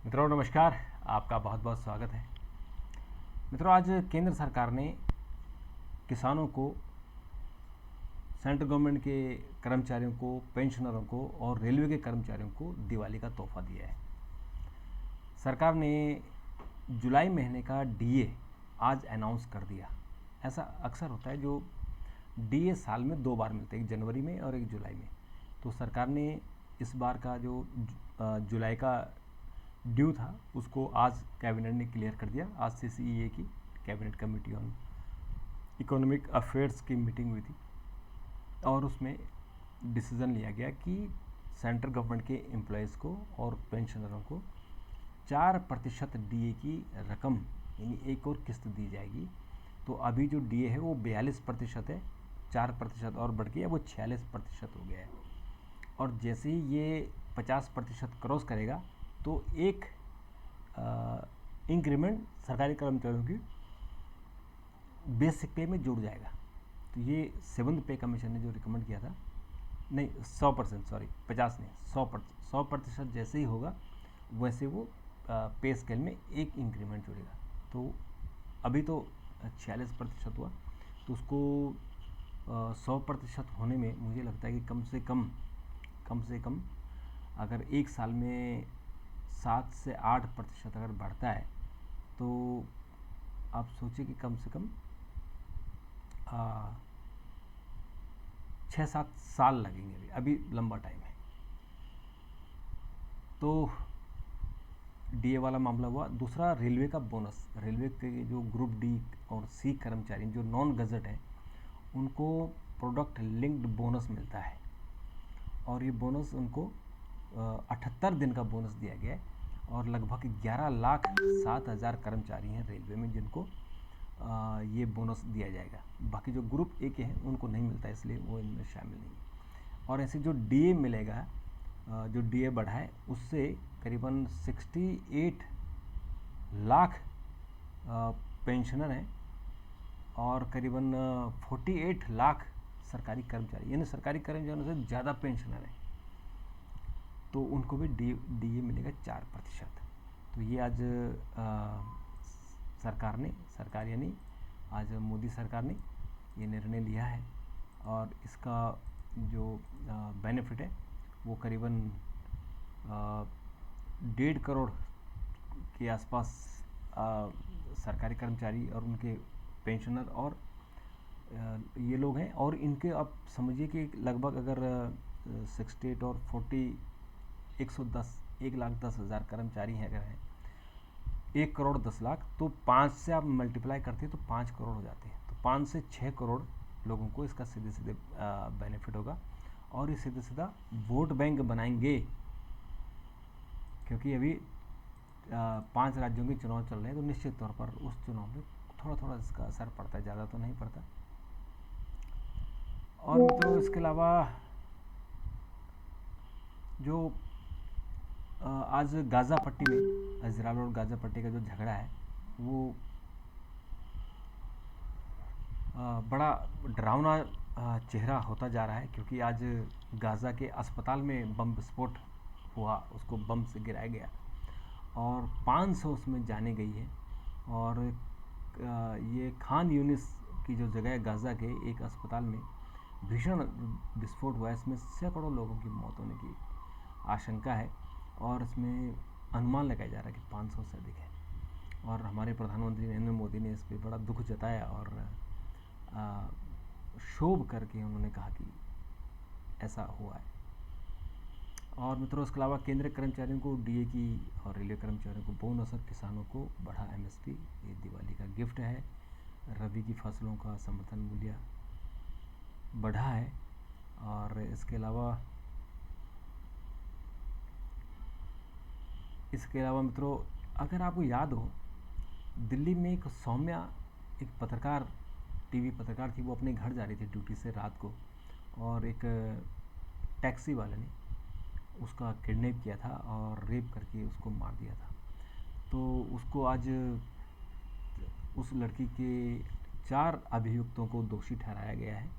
मित्रों नमस्कार। आपका बहुत बहुत स्वागत है। मित्रों, आज केंद्र सरकार ने किसानों को, सेंट्रल गवर्नमेंट के कर्मचारियों को, पेंशनरों को और रेलवे के कर्मचारियों को दिवाली का तोहफा दिया है। सरकार ने जुलाई महीने का डीए आज अनाउंस कर दिया। ऐसा अक्सर होता है, जो डीए साल में 2 बार मिलते हैं, एक जनवरी में और एक जुलाई में। तो सरकार ने इस बार का जो जुलाई का ड्यू था उसको आज कैबिनेट ने क्लियर कर दिया। आज सीसीईए की cabinet committee on economic affairs की मीटिंग हुई थी और उसमें डिसीज़न लिया गया कि सेंट्रल गवर्नमेंट के एम्प्लॉयज़ को और पेंशनरों को 4% डीए की रकम, यानी एक और किस्त दी जाएगी। तो अभी जो डीए है वो 42% है, 4% और बढ़ के वो 46% हो गया है। और जैसे ही ये 50% क्रॉस करेगा तो एक इंक्रीमेंट सरकारी कर्मचारियों की बेसिक पे में जुड़ जाएगा। तो ये 7th पे कमीशन ने जो रिकमेंड किया था, नहीं 100%, सॉरी 50 नहीं, 100% जैसे ही होगा वैसे वो पे स्केल में एक इंक्रीमेंट जुड़ेगा। तो अभी तो 46% हुआ, तो उसको 100% होने में मुझे लगता है कि कम से कम अगर एक साल में 7 से 8% अगर बढ़ता है तो आप सोचिए कि कम से कम 6-7 साल लगेंगे। अभी लंबा टाइम है। तो डीए वाला मामला हुआ। दूसरा, रेलवे का बोनस। रेलवे के जो ग्रुप डी और सी कर्मचारी जो नॉन गजट हैं उनको प्रोडक्ट लिंक्ड बोनस मिलता है और ये बोनस उनको 78 दिन का बोनस दिया गया है। और लगभग 11,07,000 कर्मचारी हैं रेलवे में जिनको ये बोनस दिया जाएगा। बाकी जो ग्रुप ए के हैं उनको नहीं मिलता, इसलिए वो इनमें शामिल नहीं है। और ऐसे जो डीए मिलेगा, जो डीए बढ़ा है उससे करीबन 68 लाख पेंशनर हैं और करीबन 48 लाख सरकारी कर्मचारी, यानी सरकारी कर्मचारियों से ज़्यादा पेंशनर हैं, तो उनको भी डीए मिलेगा 4%। तो ये आज सरकार यानी आज मोदी सरकार ने ये निर्णय लिया है और इसका जो बेनिफिट है वो करीबन 1.5 करोड़ के आसपास सरकारी कर्मचारी और उनके पेंशनर और ये लोग हैं। और इनके आप समझिए कि लगभग अगर 68 और 40 1,10,000 कर्मचारी हैं, अगर हैं 1,10,00,000, तो 5 से आप मल्टीप्लाई करते हैं तो 5 करोड़ हो जाते हैं। तो 5 से 6 करोड़ लोगों को इसका सीधे सीधे बेनिफिट होगा और ये सीधे सीधा वोट बैंक बनाएंगे, क्योंकि अभी 5 राज्यों के चुनाव चल रहे हैं। तो निश्चित तौर पर उस चुनाव में थोड़ा थोड़ा इसका असर पड़ता है, ज़्यादा तो नहीं पड़ता। और तो इसके अलावा जो आज गाज़ा पट्टी में, इजराइल और गाज़ा पट्टी का जो झगड़ा है वो बड़ा डरावना चेहरा होता जा रहा है, क्योंकि आज गाज़ा के अस्पताल में बम विस्फोट हुआ, उसको बम से गिराया गया और 500 उसमें जाने गई है। और ये खान यूनिस की जो जगह है गाज़ा के एक अस्पताल में भीषण विस्फोट हुआ है। इसमें सैकड़ों लोगों की मौत होने की आशंका है और इसमें अनुमान लगाया जा रहा है कि 500 से अधिक है। और हमारे प्रधानमंत्री नरेंद्र मोदी ने इस पर बड़ा दुख जताया और क्षोभ करके उन्होंने कहा कि ऐसा हुआ है। और मित्रों, इसके अलावा केंद्रीय कर्मचारियों को डीए की और रेलवे कर्मचारियों को बोनस और किसानों को बढ़ा एमएसपी, ये दिवाली का गिफ्ट है। रबी की फसलों का समर्थन मूल्य बढ़ा है। और इसके अलावा मित्रों, अगर आपको याद हो, दिल्ली में एक सौम्या, एक पत्रकार, टीवी पत्रकार थी, वो अपने घर जा रही थी ड्यूटी से रात को और एक टैक्सी वाले ने उसका किडनैप किया था और रेप करके उसको मार दिया था। तो उसको आज उस लड़की के 4 अभियुक्तों को दोषी ठहराया गया है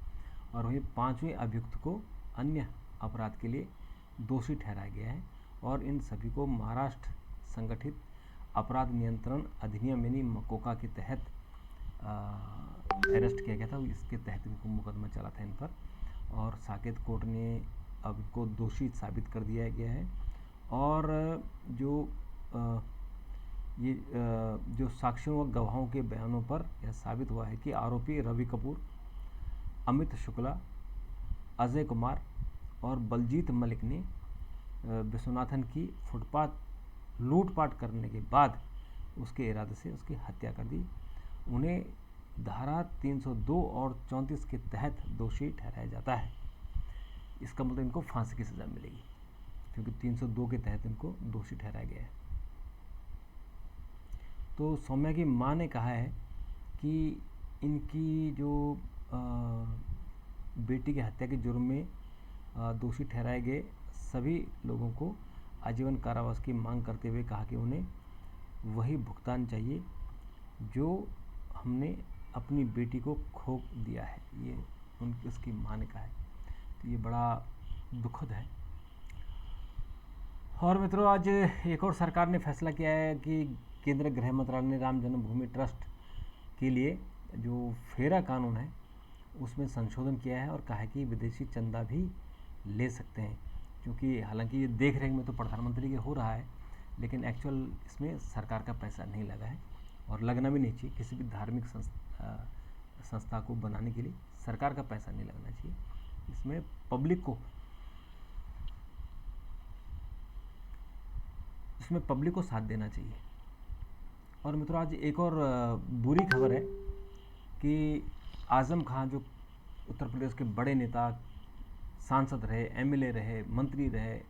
और वहीं 5वें अभियुक्त को अन्य अपराध के लिए दोषी ठहराया गया है। और इन सभी को महाराष्ट्र संगठित अपराध नियंत्रण अधिनियम यानी मकोका के तहत अरेस्ट किया गया था। इसके तहत इनको मुकदमा चला था इन पर, और साकेत कोर्ट ने अब इनको दोषी साबित कर दिया गया है। और जो साक्ष्यों व गवाहों के बयानों पर यह साबित हुआ है कि आरोपी रवि कपूर, अमित शुक्ला, अजय कुमार और बलजीत मलिक ने विश्वनाथन की फुटपाथ लूटपाट करने के बाद उसके इरादे से उसकी हत्या कर दी। उन्हें धारा 302 और 34 के तहत दोषी ठहराया जाता है। इसका मतलब इनको फांसी की सज़ा मिलेगी, क्योंकि 302 के तहत इनको दोषी ठहराया गया है। तो सौम्या की मां ने कहा है कि इनकी जो बेटी की हत्या के जुर्म में दोषी ठहराए गए सभी लोगों को आजीवन कारावास की मांग करते हुए कहा कि उन्हें वही भुगतान चाहिए जो हमने अपनी बेटी को खो दिया है। ये उसकी मां ने कहा है। तो ये बड़ा दुखद है। और मित्रों, आज एक और सरकार ने फैसला किया है कि केंद्रीय गृह मंत्रालय ने राम जन्मभूमि ट्रस्ट के लिए जो फेरा कानून है उसमें संशोधन किया है और कहा है कि विदेशी चंदा भी ले सकते हैं। क्योंकि हालांकि ये देख रेख में तो प्रधानमंत्री के हो रहा है, लेकिन एक्चुअल इसमें सरकार का पैसा नहीं लगा है और लगना भी नहीं चाहिए। किसी भी धार्मिक संस्था को बनाने के लिए सरकार का पैसा नहीं लगना चाहिए। इसमें पब्लिक को साथ देना चाहिए। और मित्रों, आज एक और बुरी खबर है कि आजम खां, जो उत्तर प्रदेश के बड़े नेता, सांसद रहे, एमएलए रहे, मंत्री रहे,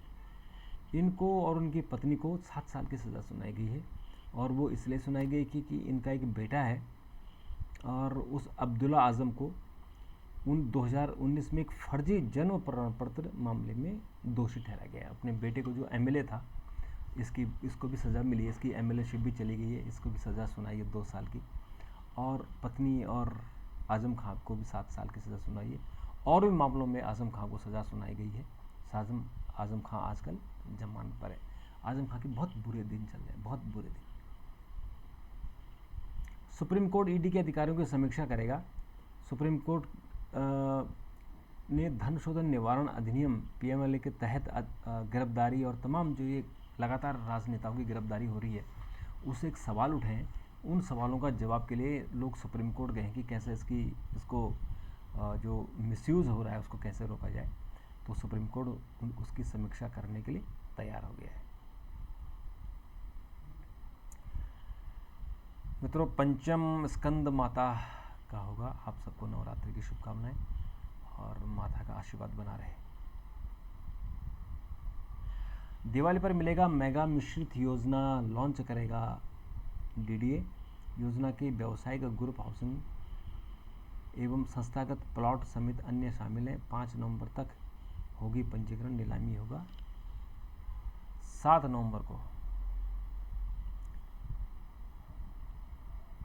इनको और उनकी पत्नी को 7 साल की सज़ा सुनाई गई है। और वो इसलिए सुनाई गई कि इनका एक बेटा है और उस अब्दुल्ला आजम को 2019 में एक फर्जी जन्म प्रमाण पत्र मामले में दोषी ठहराया गया है। अपने बेटे को, जो एमएलए था, इसको भी सज़ा मिली है, इसकी एमएलएशिप भी चली गई है, इसको भी सज़ा सुनाई है 2 साल की। और पत्नी और आजम खां को भी 7 साल की सज़ा सुनाई है। और भी मामलों में आजम खां को सज़ा सुनाई गई है। आजम खां आजकल जमानत पर है। आजम खां के बहुत बुरे दिन चल रहे हैं, बहुत बुरे दिन। सुप्रीम कोर्ट ईडी के अधिकारियों की समीक्षा करेगा। सुप्रीम कोर्ट ने धन शोधन निवारण अधिनियम पीएमएलए के तहत गिरफ्तारी और तमाम जो ये लगातार राजनेताओं की गिरफ्तारी हो रही है, उससे एक सवाल उठे हैं। उन सवालों का जवाब के लिए लोग सुप्रीम कोर्ट गए हैं कि कैसे इसको जो मिसयूज़ हो रहा है उसको कैसे रोका जाए। तो सुप्रीम कोर्ट उसकी समीक्षा करने के लिए तैयार हो गया है। मित्रों, पंचम स्कंद माता का होगा। आप सबको नवरात्रि की शुभकामनाएं और माता का आशीर्वाद बना रहे। दिवाली पर मिलेगा मेगा मिश्रित योजना लॉन्च करेगा डीडीए। योजना के व्यावसायिक ग्रुप हाउसिंग एवं संस्थागत प्लॉट समेत अन्य शामिल हैं। 5 नवंबर तक होगी पंजीकरण। नीलामी होगा 7 नवंबर को।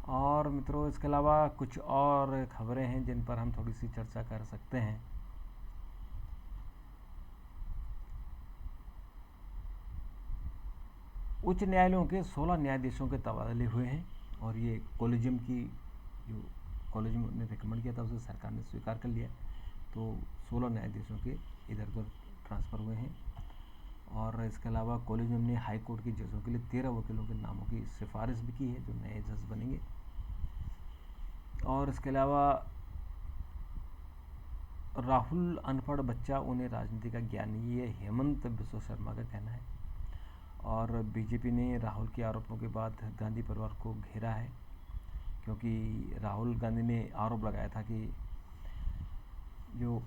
और मित्रों, इसके अलावा कुछ और खबरें हैं जिन पर हम थोड़ी सी चर्चा कर सकते हैं। उच्च न्यायालयों के 16 न्यायाधीशों के तबादले हुए हैं और ये कॉलेजियम ने रिकमेंड किया था, उसे सरकार ने स्वीकार कर लिया। तो 16 न्यायाधीशों के इधर उधर ट्रांसफ़र हुए हैं। और इसके अलावा कॉलेजियम ने हाई कोर्ट के जजों के लिए 13 वकीलों के नामों की सिफारिश भी की है जो नए जज बनेंगे। और इसके अलावा राहुल अनपढ़ बच्चा, उन्हें राजनीति का ज्ञान नहीं है, हेमंत बिश्व शर्मा का कहना है। और बीजेपी ने राहुल के आरोपों के बाद गांधी परिवार को घेरा है, क्योंकि राहुल गांधी ने आरोप लगाया था कि जो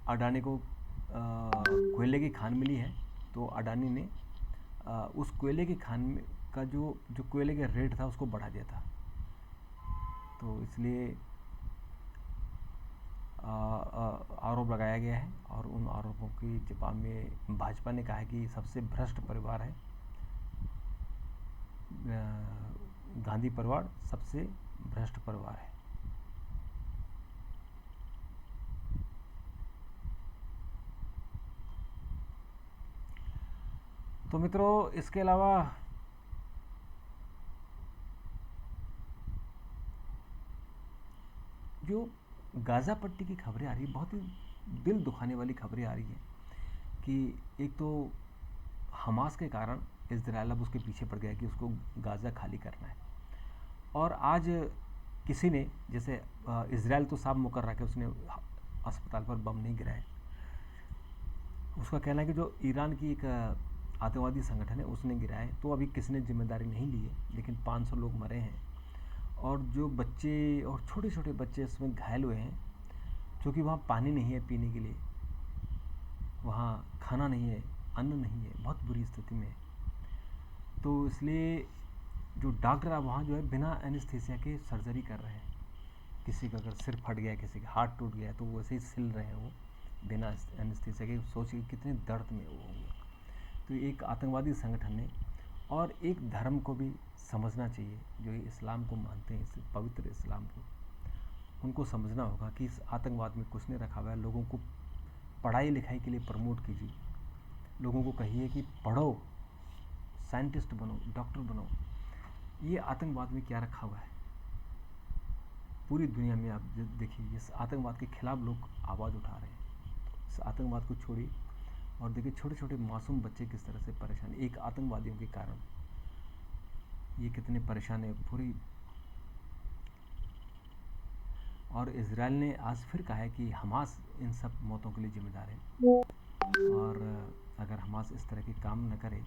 अडानी को कोयले की खान मिली है, तो अडानी ने उस कोयले की खान का जो कोयले का रेट था उसको बढ़ा दिया था। तो इसलिए आरोप लगाया गया है। और उन आरोपों के जवाब में भाजपा ने कहा है कि सबसे भ्रष्ट परिवार है गांधी परिवार, सबसे भ्रष्ट परिवार है। तो मित्रों, इसके अलावा जो गाज़ा पट्टी की खबरें आ रही है, बहुत ही दिल दुखाने वाली खबरें आ रही हैं कि एक तो हमास के कारण इजराइल अब उसके पीछे पड़ गया कि उसको गाज़ा खाली करना है। और आज किसी ने, जैसे इजराइल तो साफ मुकर रहा है कि उसने अस्पताल पर बम नहीं गिराया। उसका कहना है कि जो ईरान की एक आतंकवादी संगठन है उसने गिराया है। तो अभी किसी ने जिम्मेदारी नहीं ली है, लेकिन 500 लोग मरे हैं और जो बच्चे और छोटे छोटे बच्चे इसमें घायल हुए हैं, क्योंकि वहाँ पानी नहीं है पीने के लिए, वहाँ खाना नहीं है, अन्न नहीं है, बहुत बुरी स्थिति में है। तो इसलिए जो डॉक्टर अब वहाँ जो है बिना एनेस्थीसिया के सर्जरी कर रहे हैं। किसी का अगर सिर फट गया, किसी का हाथ टूट गया, तो वो वैसे ही सिल रहे हैं वो बिना एनेस्थीसिया के। सोचिए कितने दर्द में वो होंगे। तो एक आतंकवादी संगठन ने, और एक धर्म को भी समझना चाहिए, जो इस्लाम को मानते हैं, इस पवित्र इस्लाम को, उनको समझना होगा कि इस आतंकवाद में कुछ नहीं रखा हुआ है। लोगों को पढ़ाई लिखाई के लिए प्रमोट कीजिए, लोगों को कहिए कि पढ़ो, साइंटिस्ट बनो, डॉक्टर बनो। ये आतंकवाद में क्या रखा हुआ है? पूरी दुनिया में आप देखिए, इस आतंकवाद के खिलाफ लोग आवाज़ उठा रहे हैं। इस आतंकवाद को छोड़िए और देखिए छोटे छोटे मासूम बच्चे किस तरह से परेशान, एक आतंकवादियों के कारण ये कितने परेशान है पूरी। और इजराइल ने आज फिर कहा है कि हमास इन सब मौतों के लिए जिम्मेदार है। और अगर हमास इस तरह के काम न करे,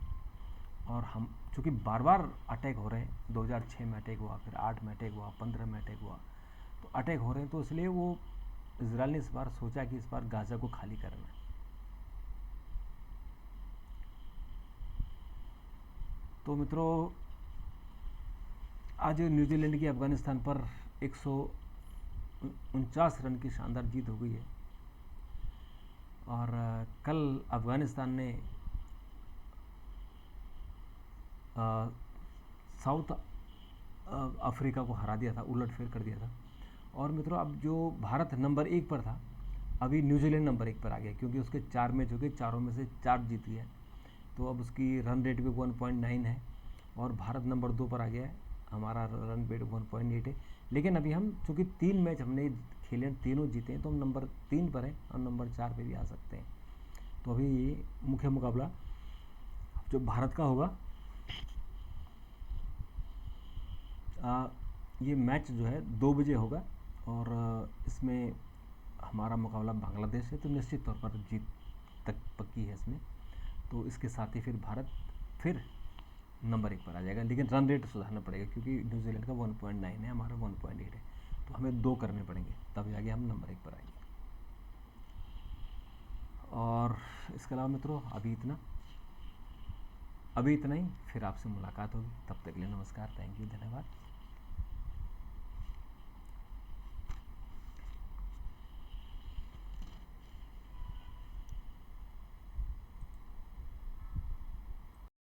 और हम चूँकि बार बार अटैक हो रहे हैं, 2006 में अटैक हुआ, फिर 8 में अटैक हुआ, 15 में अटैक हुआ, तो अटैक हो रहे हैं, तो इसलिए वो इजराइल ने इस बार सोचा कि इस बार गाज़ा को खाली करना है। तो मित्रों, आज न्यूजीलैंड की अफ़गानिस्तान पर 149 रन की शानदार जीत हो गई है। और कल अफ़गानिस्तान ने साउथ अफ्रीका को हरा दिया था, उलटफेर कर दिया था। और मित्रों, अब जो भारत नंबर 1 पर था, अभी न्यूजीलैंड नंबर 1 पर आ गया, क्योंकि उसके 4 मैच हो गए, चारों में से 4 जीत गया। तो अब उसकी रन रेट भी 1.9 है और भारत नंबर 2 पर आ गया है। हमारा रन रेट 1.8 है। लेकिन अभी हम चूँकि 3 मैच हमने खेले, तीनों जीते हैं, तो हम नंबर 3 पर हैं और नंबर 4 पे भी आ सकते हैं। तो अभी मुख्य मुकाबला जो भारत का होगा, ये मैच जो है 2 बजे होगा और इसमें हमारा मुकाबला बांग्लादेश है। तो निश्चित तौर पर जीत तक पक्की है इसमें। तो इसके साथ ही फिर भारत फिर नंबर 1 पर आ जाएगा। लेकिन रन रेट सुधारना पड़ेगा, क्योंकि न्यूजीलैंड का 1.9 है, हमारा 1.8 है। तो हमें 2 करने पड़ेंगे, तब जाके हम नंबर 1 पर आएंगे। और इसके अलावा मित्रों, अभी इतना ही। फिर आपसे मुलाकात होगी, तब तक के लिए नमस्कार, थैंक यू, धन्यवाद।